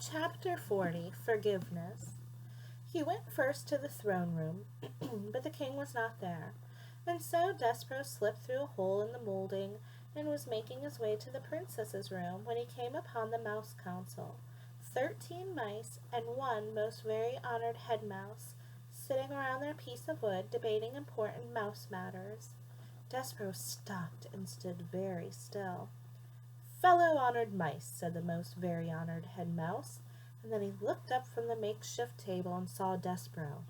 Chapter 40. Forgiveness. He went first to the throne room, but the king was not there, and so Despero slipped through a hole in the molding and was making his way to the princess's room when he came upon the mouse council, 13 mice and one most very honored head mouse, sitting around their piece of wood debating important mouse matters. Despero stopped and stood very still. "Fellow honored mice," said the most very honored head mouse, and then he looked up from the makeshift table and saw Despero.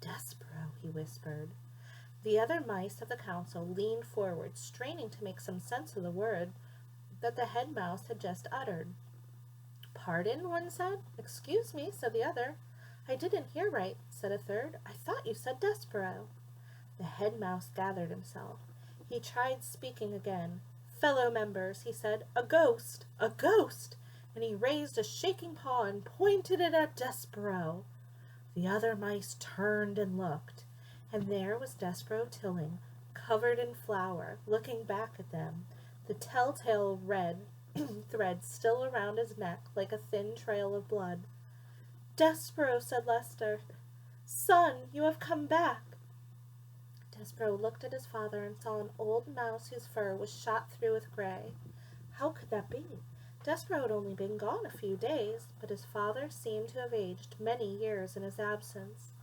"Despero," he whispered. The other mice of the council leaned forward, straining to make some sense of the word that the head mouse had just uttered. "Pardon?" one said. "Excuse me," said the other. "I didn't hear right," said a third. "I thought you said Despero." The head mouse gathered himself. He tried speaking again. "Fellow members," he said, "a ghost! A ghost!" And he raised a shaking paw and pointed it at Despero. The other mice turned and looked, and there was Despero Tilling, covered in flour, looking back at them, the telltale red thread still around his neck like a thin trail of blood. "Despero," said Lester, "son, you have come back." Despero looked at his father and saw an old mouse whose fur was shot through with gray. How could that be? Despero had only been gone a few days, but his father seemed to have aged many years in his absence.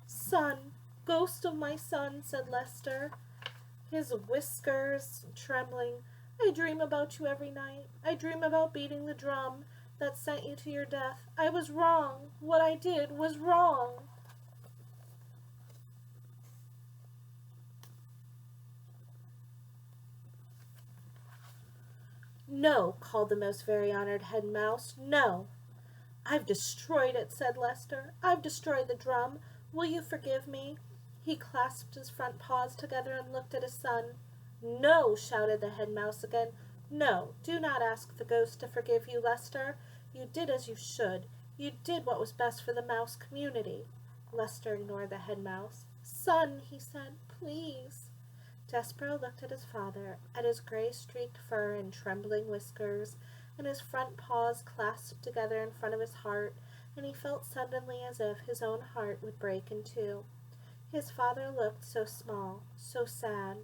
"Son, ghost of my son," said Lester, his whiskers trembling, "I dream about you every night. I dream about beating the drum that sent you to your death. I was wrong. What I did was wrong." "No," called the most very honored head mouse, "no." "I've destroyed it," said Lester. "I've destroyed the drum. Will you forgive me?" He clasped his front paws together and looked at his son. "No," shouted the head mouse again. "No, do not ask the ghost to forgive you, Lester. You did as you should. You did what was best for the mouse community." Lester ignored the head mouse. "Son," he said, "please." Despero looked at his father, at his gray-streaked fur and trembling whiskers, and his front paws clasped together in front of his heart, and he felt suddenly as if his own heart would break in two. His father looked so small, so sad.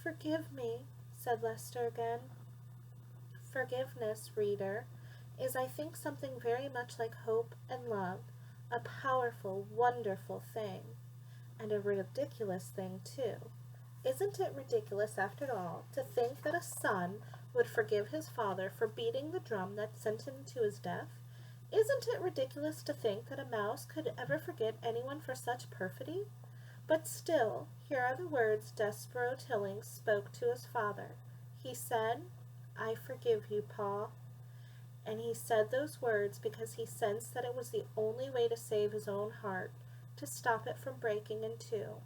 "Forgive me," said Lester again. Forgiveness, reader, is, I think, something very much like hope and love, a powerful, wonderful thing, and a ridiculous thing, too. Isn't it ridiculous, after all, to think that a son would forgive his father for beating the drum that sent him to his death? Isn't it ridiculous to think that a mouse could ever forgive anyone for such perfidy? But still, here are the words Despero Tilling spoke to his father. He said, "I forgive you, Pa." And he said those words because he sensed that it was the only way to save his own heart, to stop it from breaking in two.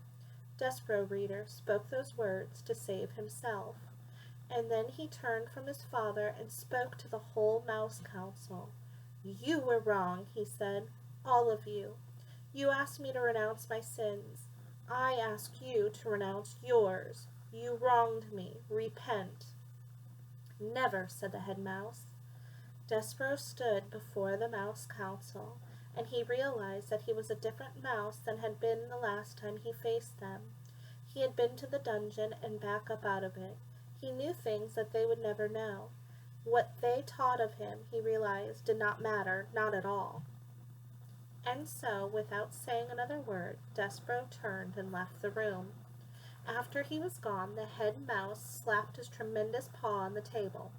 Despero, reader, spoke those words to save himself. And then he turned from his father and spoke to the whole mouse council. "You were wrong," he said, "all of you. You asked me to renounce my sins. I ask you to renounce yours. You wronged me. Repent." "Never," said the head mouse. Despero stood before the mouse council, and he realized that he was a different mouse than had been the last time he faced them. He had been to the dungeon and back up out of it. He knew things that they would never know. What they taught of him, he realized, did not matter, not at all. And so, without saying another word, Despero turned and left the room. After he was gone, the head mouse slapped his tremendous paw on the table.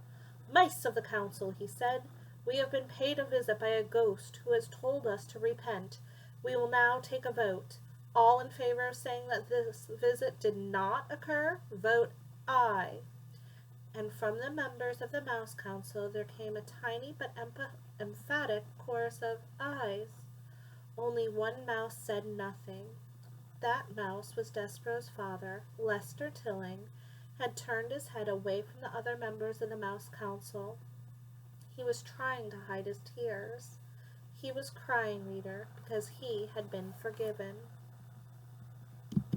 "Mice of the council," he said, "we have been paid a visit by a ghost who has told us to repent. We will now take a vote. All in favor of saying that this visit did not occur, vote aye." And from the members of the mouse council there came a tiny but emphatic chorus of ayes. Only one mouse said nothing. That mouse was Despero's father. Lester Tilling had turned his head away from the other members of the mouse council. He was trying to hide his tears. He was crying, reader, because he had been forgiven.